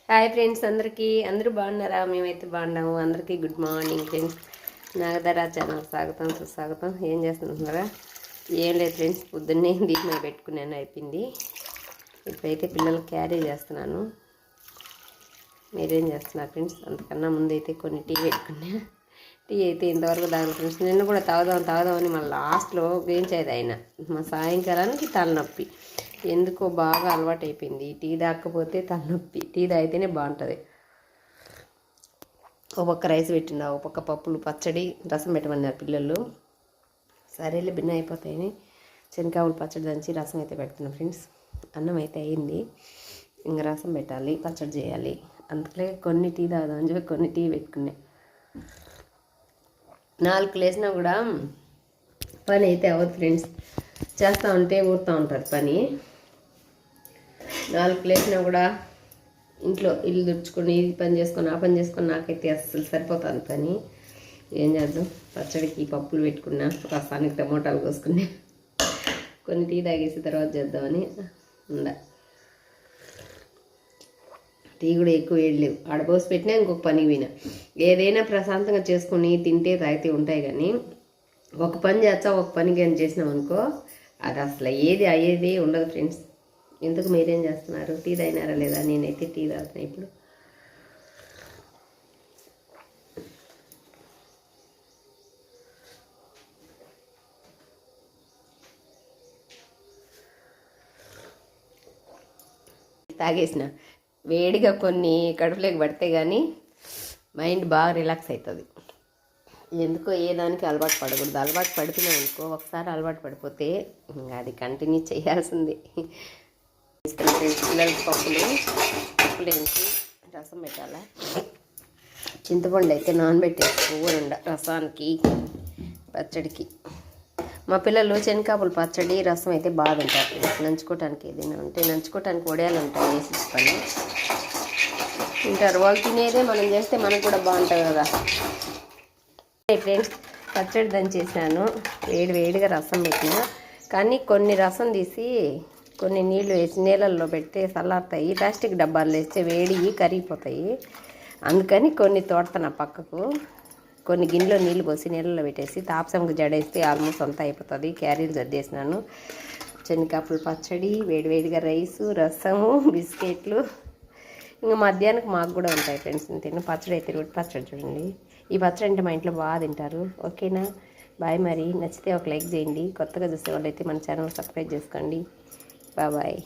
Hi friends, అందరూ బాగున్నారా? మేమైతే బాగున్నాము. అందరికీ గుడ్ మార్నింగ్ ఫ్రెండ్స్. నాగధర ఛానల్ స్వాగతం సుస్వాగతం. ఏం చేస్తున్నారా? ఏం లేదు ఫ్రెండ్స్, పొద్దున్నే దీపం పెట్టుకున్నాను, అయిపోయింది. ఇప్పుడైతే పిల్లలకి క్యారీ చేస్తున్నాను. మీరేం చేస్తున్నారు ఫ్రెండ్స్? అంతకన్నా ముందైతే కొన్ని టీ పెట్టుకున్నా. టీ అయితే ఇంతవరకు తాగలేదు ఫ్రెండ్స్. నిన్న కూడా తాగుదామని మళ్ళీ లాస్ట్లో వేయించేది అయినా మా సాయంకాలానికి తలనొప్పి ఎందుకో బాగా అలవాటు అయిపోయింది. టీ తాగకపోతే తలనొప్పి, టీ తాగితేనే బాగుంటుంది. ఒక పక్క రైస్ పెట్టిండా, ఒక పక్క పప్పులు పచ్చడి రసం పెట్టమన్నారు పిల్లలు. సరేలే భిన్న అయిపోతాయని శనకాయలు పచ్చడి దంచి రసం అయితే పెడుతున్నా ఫ్రెండ్స్. అన్నం అయితే అయింది, ఇంకా రసం పెట్టాలి, పచ్చడి చేయాలి. అందుకలే కొన్ని టీ తాగుదామని చెప్పి కొన్ని టీ పెట్టుకున్నా. 4 లేసినా కూడా పని అయితే అవ్వదు ఫ్రెండ్స్. చేస్తూ ఉంటే ఊరుతూ ఉంటారు పని. 4 లేసినా కూడా ఇంట్లో ఇల్లు దుడుచుకొని ఇది పని చేసుకొని ఆ పని చేసుకొని నాకైతే అస్సలు సరిపోతుంది పని. ఏం చేద్దాం, పచ్చడికి పప్పులు పెట్టుకున్నా, రసానికి టమోటాలు కోసుకున్నా, కొన్ని టీ తాగేసి తర్వాత చేద్దామని ఉందా. టీ కూడా ఎక్కువ వేయలేవు, ఆడపోసి పెట్టినా ఇంకొక పని పోయినా. ఏదైనా ప్రశాంతంగా చేసుకొని తింటే తాగితే ఉంటాయి, కానీ ఒక పని చేస్తా ఒక పని కానీ చేసినాం అనుకో అది అసలు ఏది అయ్యేది ఉండదు ఫ్రెండ్స్. ఎందుకు మీరేం చేస్తున్నారు? టీ తాగినారా లేదా? నేనైతే టీ తాగుతున్నా ఇప్పుడు. తాగేసిన వేడిగా కొన్ని కడుపులోకి పడితే కానీ మైండ్ బాగా రిలాక్స్ అవుతుంది. ఎందుకో ఏ దానికి అలవాటు పడకూడదు. అలవాటు పడిపోయినాం అనుకో, ఒకసారి అలవాటు పడిపోతే ఇంకా అది కంటిన్యూ చేయాల్సిందే. పిల్లలకి పప్పులు వేసి రసం పెట్టాలా. చింతపండు అయితే నానబెట్టేసి ఊరండ రసానికి పచ్చడికి. మా పిల్లలు శనకాయలు పచ్చడి రసం అయితే బాగా తింటారు. నంచుకోవటానికి ఏదైనా ఉంటే నంచుకోవటానికి వడియాలు ఉంటాయి వేసేసుకొని తింటారు. వాళ్ళు తినేదే మనం చేస్తే మనకు కూడా బాగుంటుంది కదా ఫ్రెండ్స్. పచ్చడి దంచేసినాను, వేడిగా రసం పెట్టినా, కానీ కొన్ని రసం తీసి కొన్ని నీళ్ళు వేసి నీళ్ళల్లో పెడితే చల్లారుతాయి. ప్లాస్టిక్ డబ్బాలు వేస్తే వేడి కరిగిపోతాయి. అందుకని కొన్ని తోడుతున్నా పక్కకు. కొన్ని గిన్నెలో నీళ్ళు పోసి నీళ్ళలో పెట్టేసి తాపసంకి జడేస్తే ఆల్మోస్ట్ అంతా అయిపోతుంది. క్యారీలు సర్దేసినాను. శనగకాయల పచ్చడి, వేడిగా రైసు, రసము, బిస్కెట్లు. ఇంకా మధ్యాహ్నం మాకు కూడా ఉంటాయి ఫ్రెండ్స్. తిన్న పచ్చడి అయితే రోటి పచ్చడి చూడండి. ఈ పచ్చడి అంటే మా ఇంట్లో బాగా తింటారు. ఓకేనా? బాయ్. మరి నచ్చితే ఒక లైక్ చేయండి. కొత్తగా చూసే వాళ్ళైతే మన ఛానల్ సబ్స్క్రైబ్ చేసుకోండి. బాయ్.